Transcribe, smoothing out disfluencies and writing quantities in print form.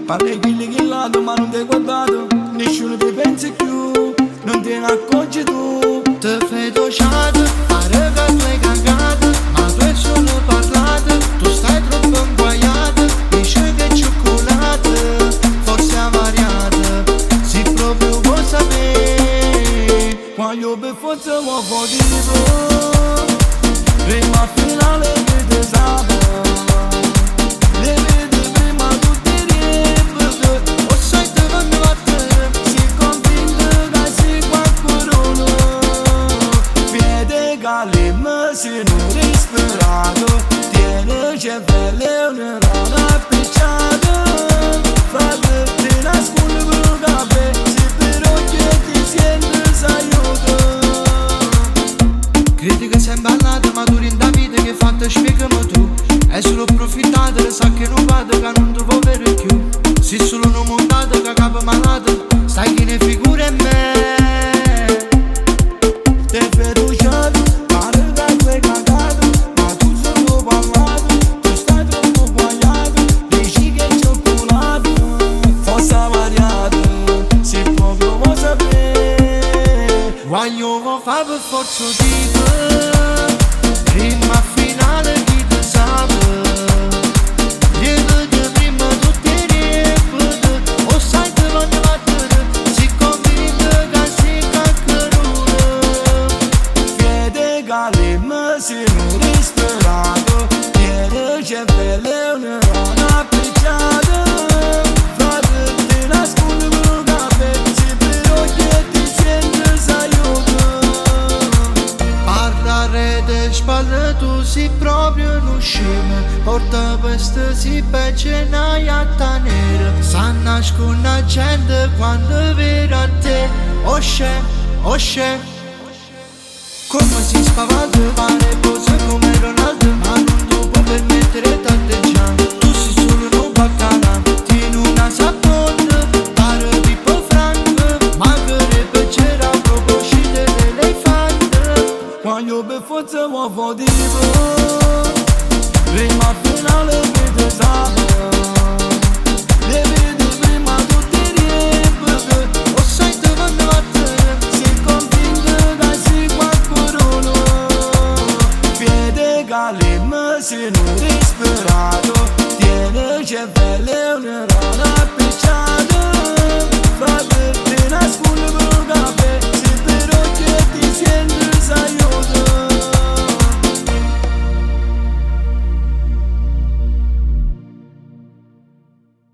Parli ghillato ma non ti hai guardato, nessuno ti pensa più, non te ne accorgi tu. Te fai docciato, pare che tu hai cagato, ma tu hai solo parlato, tu stai troppo inguaiato, dici che è cioccolato, forse avariato, se proprio vuoi sapere. Quando per forza vuoi fotire, prima finale che ti sape, le vedi prima tutti ripete, O sai te vanno a te, si convinto che sei qualcuno, vede che l'imma si non disperato, tiene cervello una rana appicciata, frate ti nasconde per un caffè, se però che ti senti s'aiuta. credi che sei ballata, ma tu in da vita che fatta spiegami tu. Hai solo approfittato, sa che non vado, che non ti può avere più. Se solo non montato, che capo malato, stai che ne figura in me. Te fai rugiato, pare che tu hai cagato, ma tu sei solo parlato, tu stai troppo guagliato, dici che è cioccolato, forse variato, se proprio vuoi sapere. Voglio fare per forza tipo, prima finale chi ti sape. Lieviti prima tutti ripete, o sai te vanno a battere, si convinto che si caccherone. Vede che l'imma si non disperato, tiene cervello una rana appicciata, frate ti nasconde per un caffè, se però che ti senti s'aiuta. Parlare de spalle tu sei proprio un scemo, porta peste si pece una iatta nera, sa nascon la gente quando vede a te, o scemo. Come si spavalda, pare pose come Ronaldo, ma non ti può permettere tanteggiare. Tu sei solo un baccalà, tieni una saponda, pare tipo Frank, ma che repecera a proposito dell'elefante. Quando per forza vuoi fotire, prima finale che ti sape, le vedi prima tutti ripete, O sai te vanno a te, si convinto che sei qualcuno, vede che l'imma si non disperato, tiene cervello una rana appicciata.